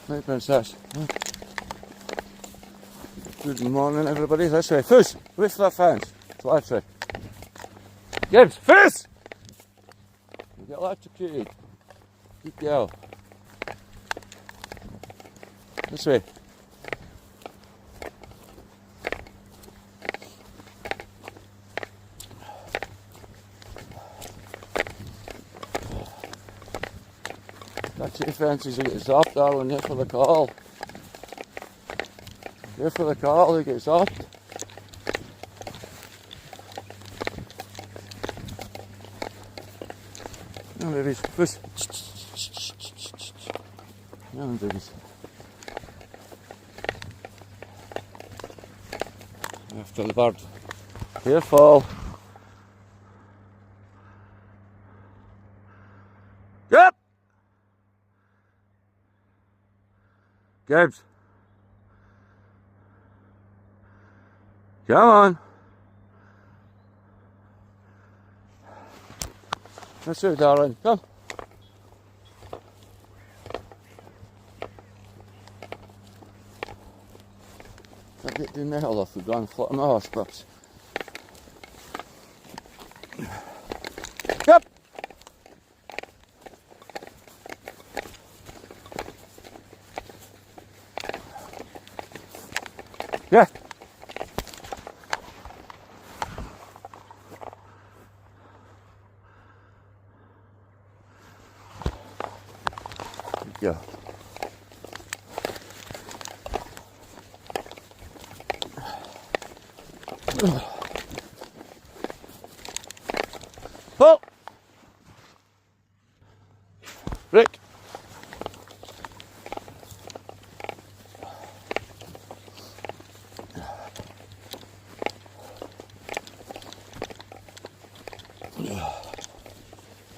Hey, princess. Good morning, everybody. This way. Fizz, away from that fence. That's way. Gibbs, Fizz! You get electrocuted. Good girl. This way. That's your fences, you get zapped, darling. Here for the call. Here for the call, you get zapped. Come on, babies. Push. Come on, babies. After the bird. Careful. Yep. Gibbs. Come on. That's it, darling. Come. Can't get down the hill off the ground, flat on the horse, perhaps. Yep. Yeah. Good girl. Oh! Rick!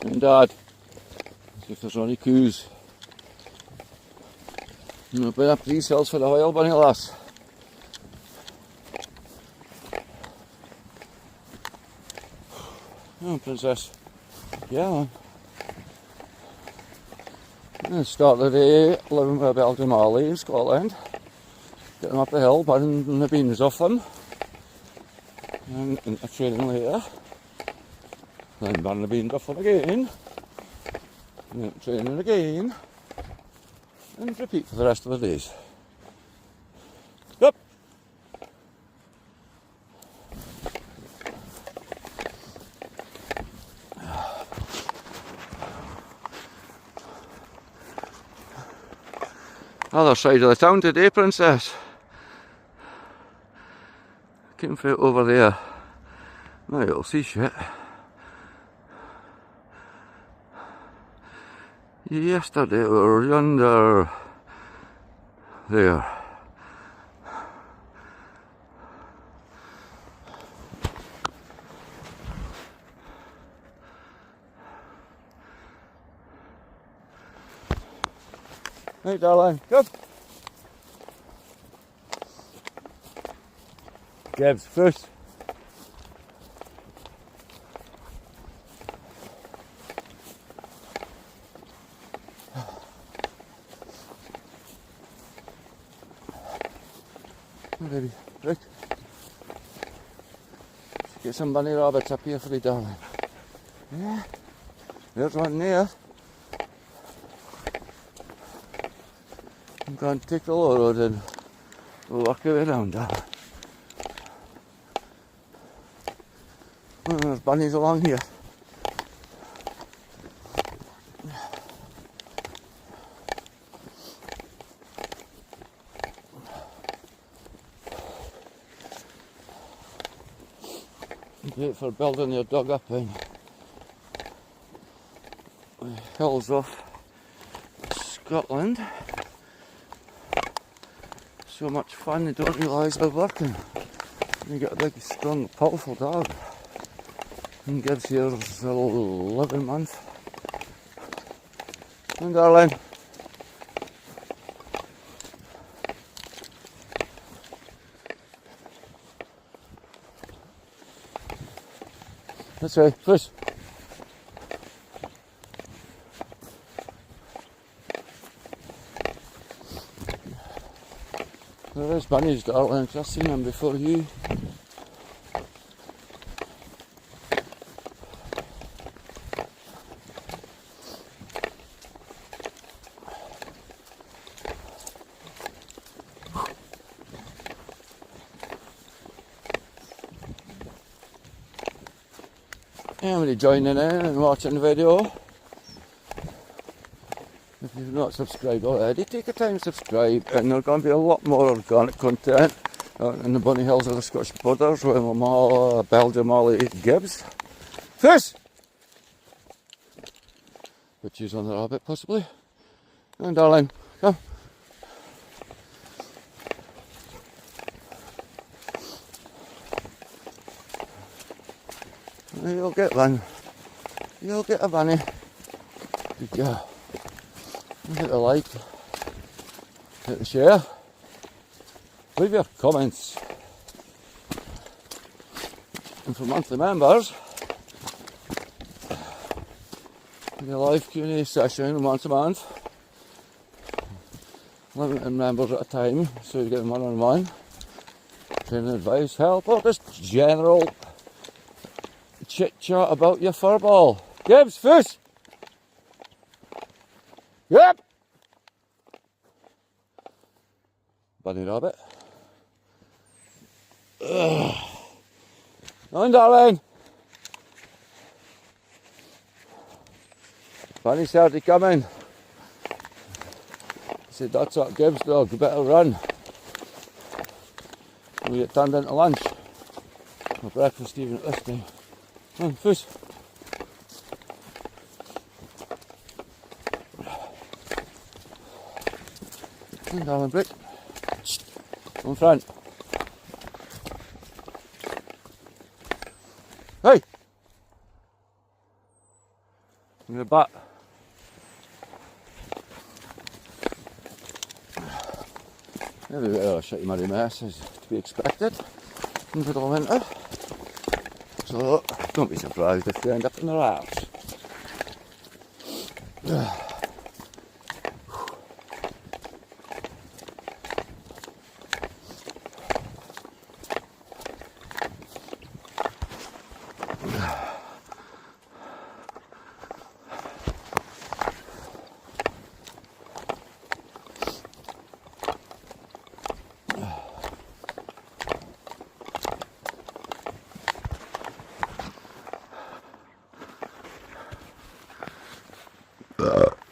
And Dad, see if there's any coos. I'll bring up these hills for the oil bunny lass. Come on, princess. Yeah. I started the day living with a Belgian Malinois in Scotland. Getting up the hill, burning the beans off them. And a training later. Then burn the beans off them again. And then training again. And repeat for the rest of the days. Yep. Other side of the town today, princess. Came from over there. Now you'll see shit. Yesterday we were yonder there. Hey darling, come. Gibbs first. Hey baby, right. Get some bunny rabbits up here for you, darling. Yeah, there's one there. I'm going to take the low road and walk your way around, darling. Oh, there's bunnies along here. Great for building your dog up in the hills of Scotland. So much fun they don't realise they're working. You get a big, strong, powerful dog. And gives you a 11 month. And darling. This way, push. There is bunnies, darling. I've seen them before you. Anybody joining in and watching the video? If you've not subscribed already, take your time to subscribe, and there's going to be a lot more organic content in the bunny hills of the Scottish borders with my Belgian Malinois Gibbs. Fish! Put cheese on the rabbit, possibly. And darling, come. You'll get one. You'll get a bunny. Good girl. Hit the like. Hit the share. Leave your comments. And for monthly members, the live Q&A session once a month. Limited members at a time, so you get them one-on-one. Training advice, help, or just general chit-chat about your furball. Gibbs, fish! Yep! Bunny rabbit. Ugh. On, darling! Bunny started coming. I said, that's what Gibbs dog, you better run. We get turned into lunch. Or breakfast even at this time. Come on, fish. Come on, darling, break. In front. Hey! In the back. Maybe a bit of a shitty muddy mess is to be expected into the winter. So don't be surprised if you end up in the rats.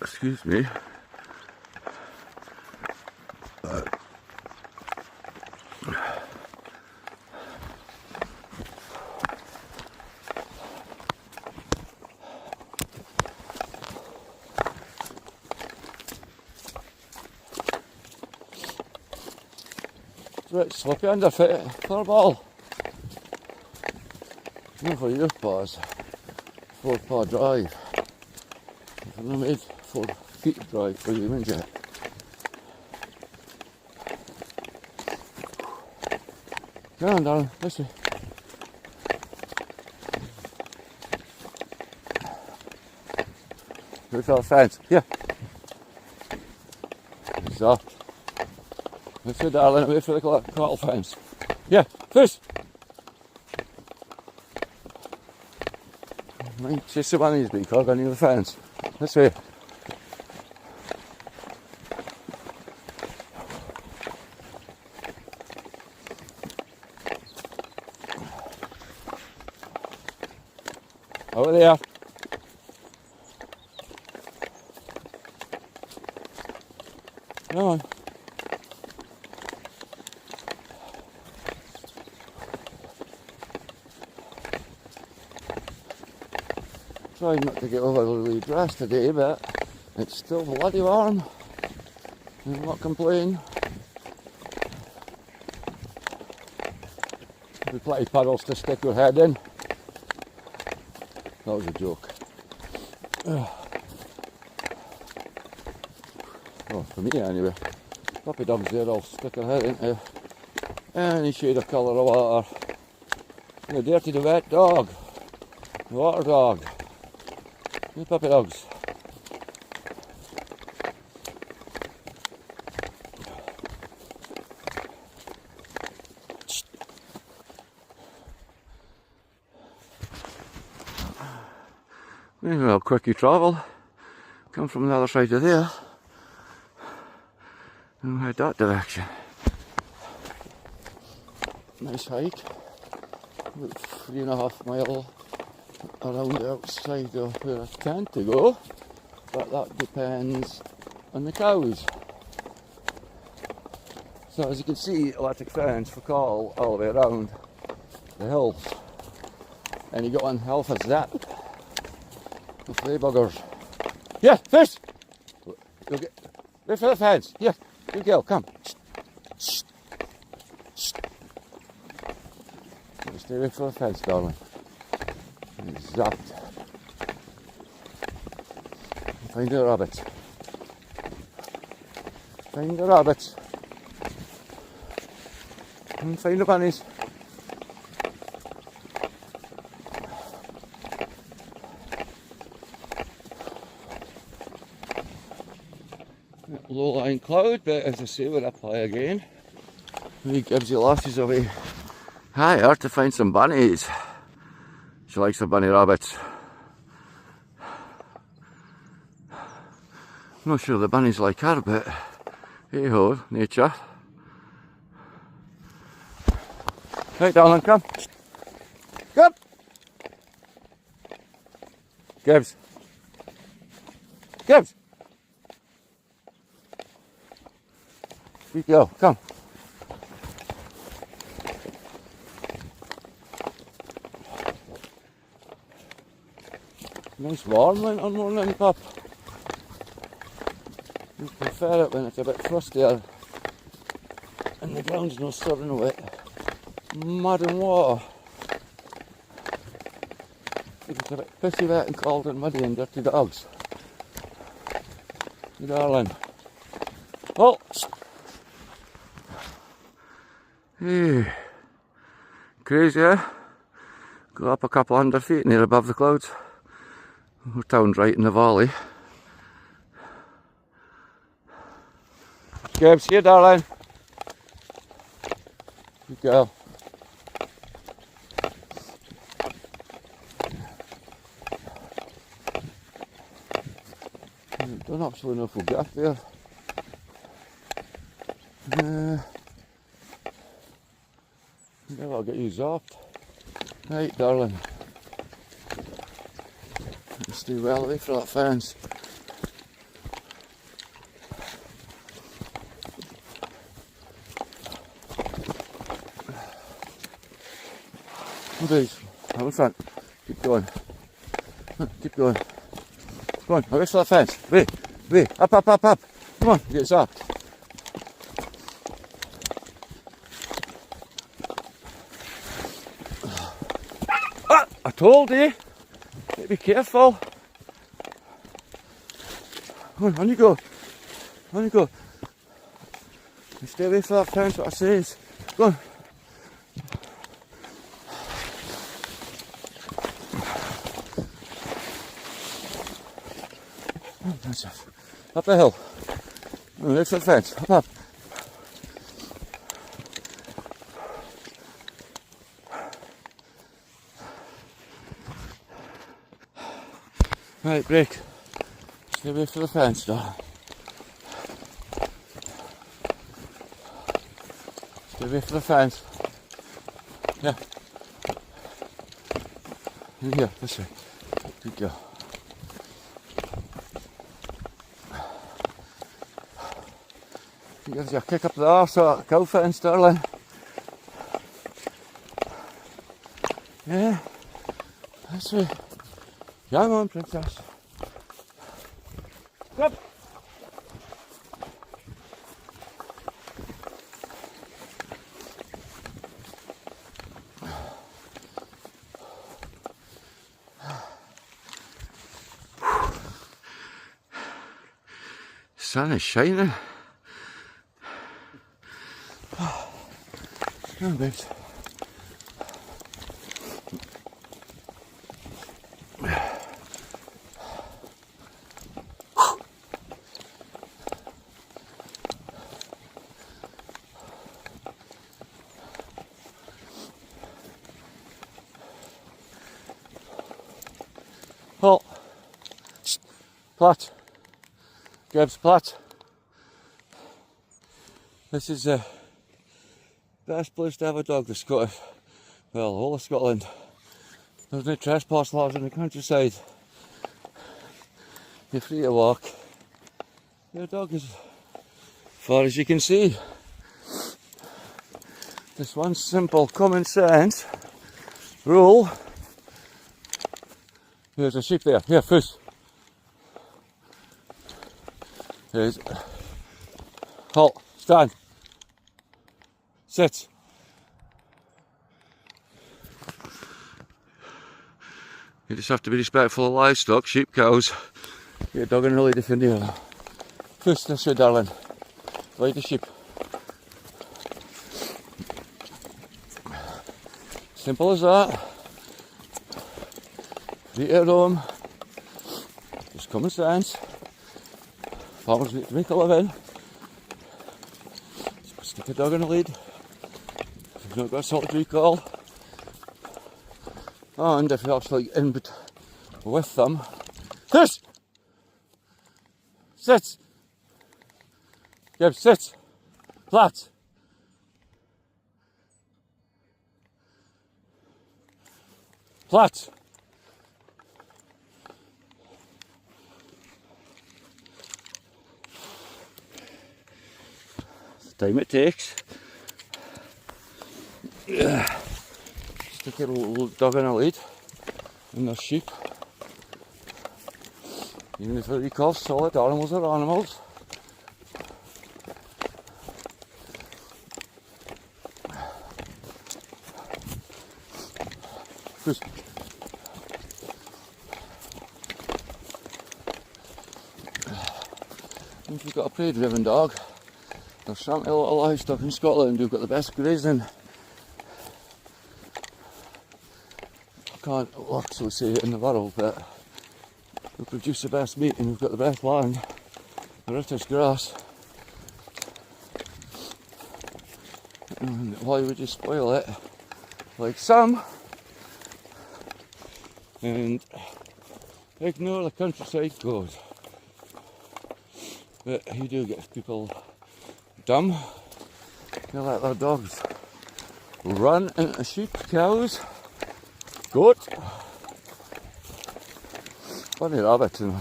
Excuse me. It's a bit slippy under furball. Not for your paws. 4-paw drive. I've not made 4 feet drive for you, isn't it? Come on, darling, let's see. Wait for the fence. Here. So. Let's see, darling, wait for the cattle fence. Yeah, fish! Might chase the bunnies because I need the fence. Let's see. Over there. Come on. Trying not to get overly dressed today, but it's still bloody warm. I'm not complaining. There'll be plenty of puddles to stick your head in. That was a joke. Oh, for me anyway. Puppy dogs there, I'll stick their head into any shade of colour of water. The dirty, the wet dog. The water dog. The puppy dogs. Well, quick you travel. Come from the other side of there and head that direction. Nice hike. About 3.5 miles around the outside of where I tend to go, but that depends on the cows. So as you can see, electric fence for cattle all the way around the hills. And you got one hell for zap. The flea buggers. Yeah, fish! You'll get, wait for the fence. Yeah, you go, come. Shh. Shh. Stay away from the fence, darling. Zapped. Find the rabbits. Find the rabbits. And find the bunnies. Low-lying cloud, but as I say, when I play again, he gives you lasses away higher to find some bunnies. She likes the bunny rabbits. I'm not sure the bunnies like her, but hey ho, nature. Right, darling, come. Come! Gibbs. Gibbs! You go, come. Nice warm morning, pup. You prefer it when it's a bit frostier and the ground's not soaking wet. Mud and water. It's a bit pissy wet and cold and muddy and dirty dogs. You darling. Oh! Hey. Crazy, eh? Go up a couple 100 feet near above the clouds. Our town's right in the valley. Gibbs, here darling. Good girl. Don't actually know if we'll get there. Maybe I'll get you zapped. Right, darling. Stay well away from that fence. Okay, out in front. Keep going. Keep going. Come on, away from that fence. Way. Up. Come on, get zapped. I told you. Be careful. On you go. On you go. You stay away from that fence, what I says. Go on. Up the hill. Away from the fence. Up. Right, break. Stay away from the fence, darling. Stay away from the fence. Yeah. In here, this way. Good girl. She gives you a kick up the arse of that cow fence, darling. Yeah. This way. Come on, princess. Come. Sun is shining. Come on, babes. Halt. Plat. Gebs, plat. This is the best place to have a dog, the Scottish, well, the whole of Scotland. There's no trespass laws in the countryside. You're free to walk. Your dog is as far as you can see. This one simple common sense rule. There's a sheep there. Here, first. There's halt, stand, sit. You just have to be respectful of livestock, sheep, cows. Your dog and a lady from here. First, this way, darling. Lead the sheep. Simple as that. Free to roam. Just common sense. Farmers need to make a living. Stick a dog in a lead. If you've not got a solitary call. And if you're actually in with them. This! Sit! Yep, sit! Flat! Flat! Time it takes. Stick a little dog in a lead and there's sheep. Even if we call solid animals are animals. Just if you've got a prey driven dog, there's some little livestock in Scotland who've got the best grazing. I can't actually say it in the world, but who produce the best meat and who've got the best land, the richest grass. And why would you spoil it like some and ignore the countryside goes? But you do get people dumb. They let their dogs run into sheep, cows, goat, bunny rabbit and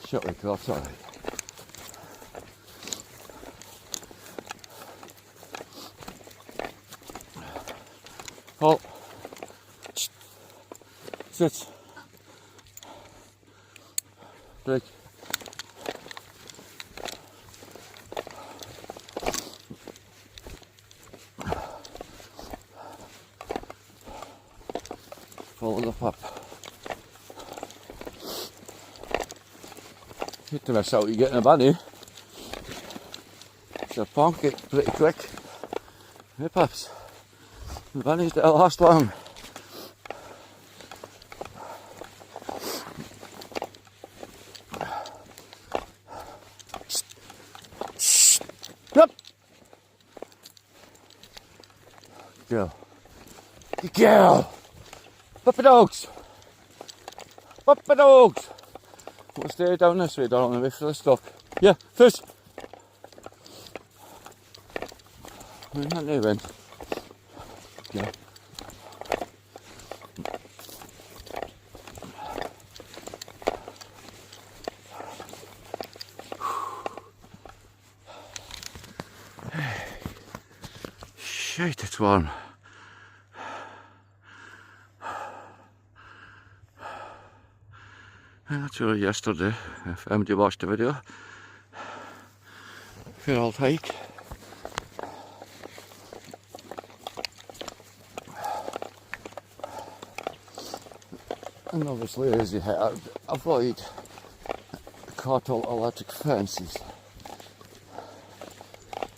shit like that. Sorry. Halt. Sit. Break. Follow the pup. Hit to miss out you getting a bunny. It's a pocket pretty quick. Hey pups. The bunnies that'll last long. Yep. Girl. Good girl. Puppy dogs! Puppy dogs! We'll stay down this way, darling, away from the stock. Yeah, fish! We're not moving. Yeah. Shite, it's warm. That's where yesterday, if anybody watched the video, fair old hike. And obviously as you head, avoid cattle electric fences.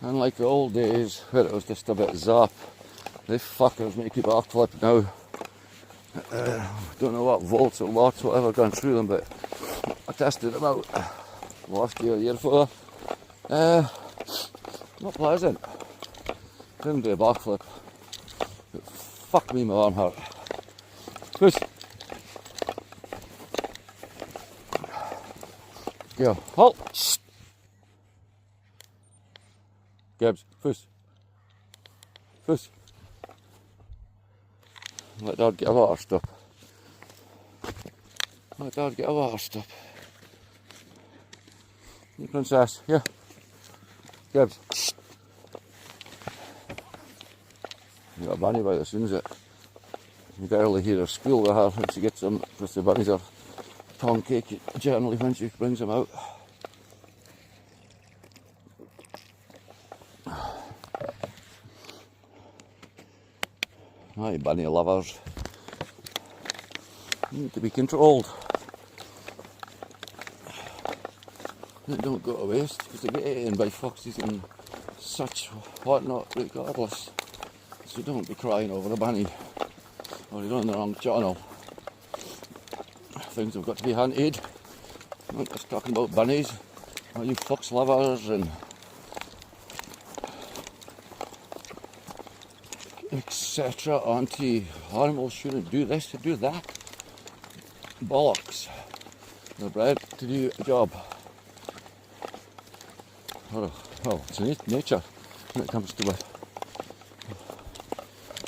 Unlike the old days where it was just a bit zap, these fuckers make you backflip now. Don't know what volts or watts, whatever gone through them, but I tested them out last year, year before. Not pleasant. Didn't do a backflip. But fuck me, my arm hurt. Push. Go. Halt. Shh. Gibbs, Fuss. Fuss. Let Dad get a water stop. Let Dad get a water stop. You princess, yeah. Gibbs. Shh. You got a bunny by the soon as it. You barely hear her squeal with her when she gets them, because the bunnies are tongue cake generally when she brings them out. Aye, bunny lovers need to be controlled. They don't go to waste because they get eaten by foxes and such whatnot regardless. So don't be crying over a bunny or you're on the wrong channel. Things have got to be hunted. I'm not just talking about bunnies. All you fox lovers and etc. Anti-animals shouldn't do this to do that. Bollocks. They're bred to do a job. Well, it's nature when it comes to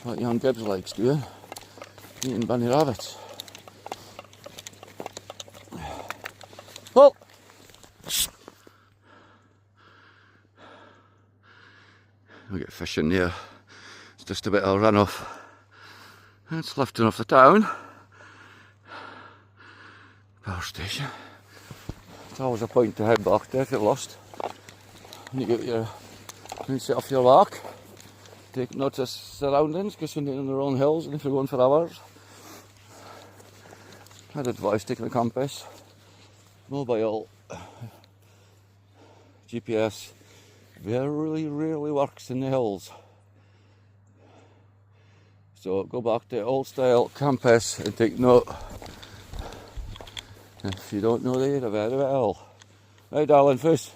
what young Gibbs likes doing, eating bunny rabbits. Well, we get fish in there. It's just a bit of a runoff. It's lifting off the town. Power station. It's always a point to head back there if you're lost. When you set off your walk, take note of surroundings, because when you're in the wrong hills and if you're going for hours, I'd advise taking a compass. Mobile GPS very rarely works in the hills. So go back to old style compass and take note. If you don't know the area very well. Right, darling, first.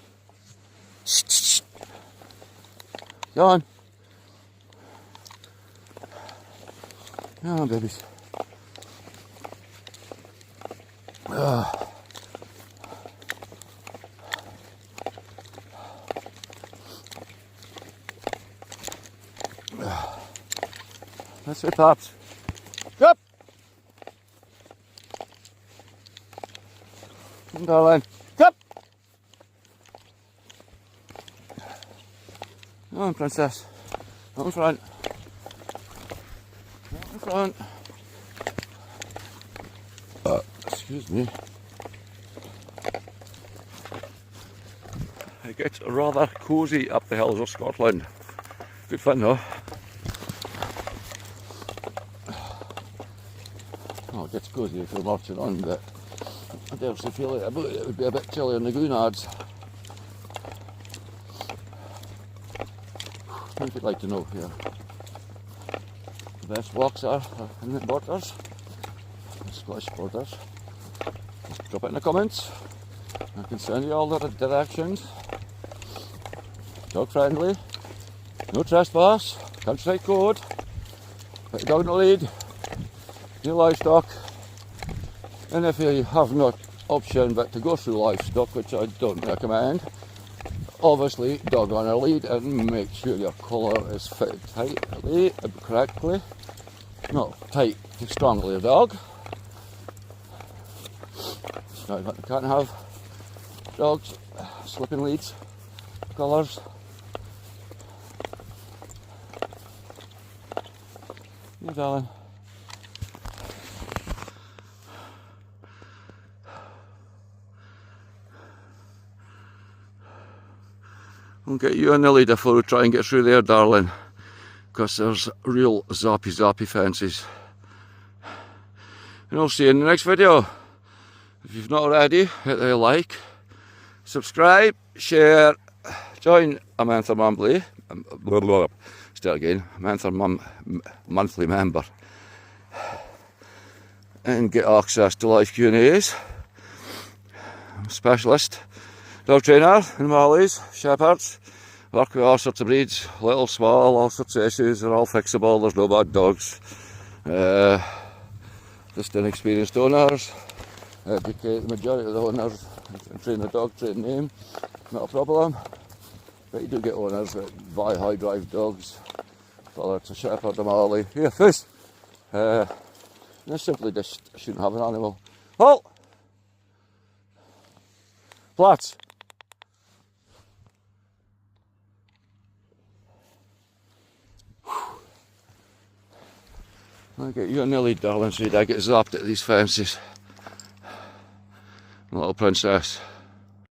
Go on. Come on, babies. That's it, Pops. Up. Come, darling. Up. Come on, princess. Out in front. Out in front. Excuse me. It gets rather cosy up the hills of Scotland. Good fun though. Oh, it gets cosy if you're marching on, but I dare say feel it would be a bit chilly on the Goonards. If you'd like to know here, the best walks are in the borders, the Scottish borders. Just drop it in the comments. I can send you all the directions. Dog friendly, no trespass, countryside code, put your dog in the lead, no livestock, and if you have no option but to go through livestock, which I don't recommend, obviously dog on a lead and make sure your collar is fitted tightly, correctly, not tight to strangle your dog. No, you can't have dogs slipping leads, collars. Yeah, darling. I'll get you on the lead before we try and get through there, darling, because there's real zappy fences. And I'll see you in the next video. If you've not already, hit the like, subscribe, share, join a Menther Monthly. Start again, Menther Monthly member, and get access to live Q&As. I'm a specialist dog trainer in Malinois, shepherds. Work with all sorts of breeds, little, small, all sorts of issues. They're all fixable. There's no bad dogs. Just inexperienced owners. Educate the majority of the owners train the dog, train him, not a problem. But you do get owners that buy high drive dogs, whether it's a shepherd or Malinois. Here, first. They simply just shouldn't have an animal. Halt! Flats! Okay, you're nearly darling, so you don't get zapped at these fences. Little princess.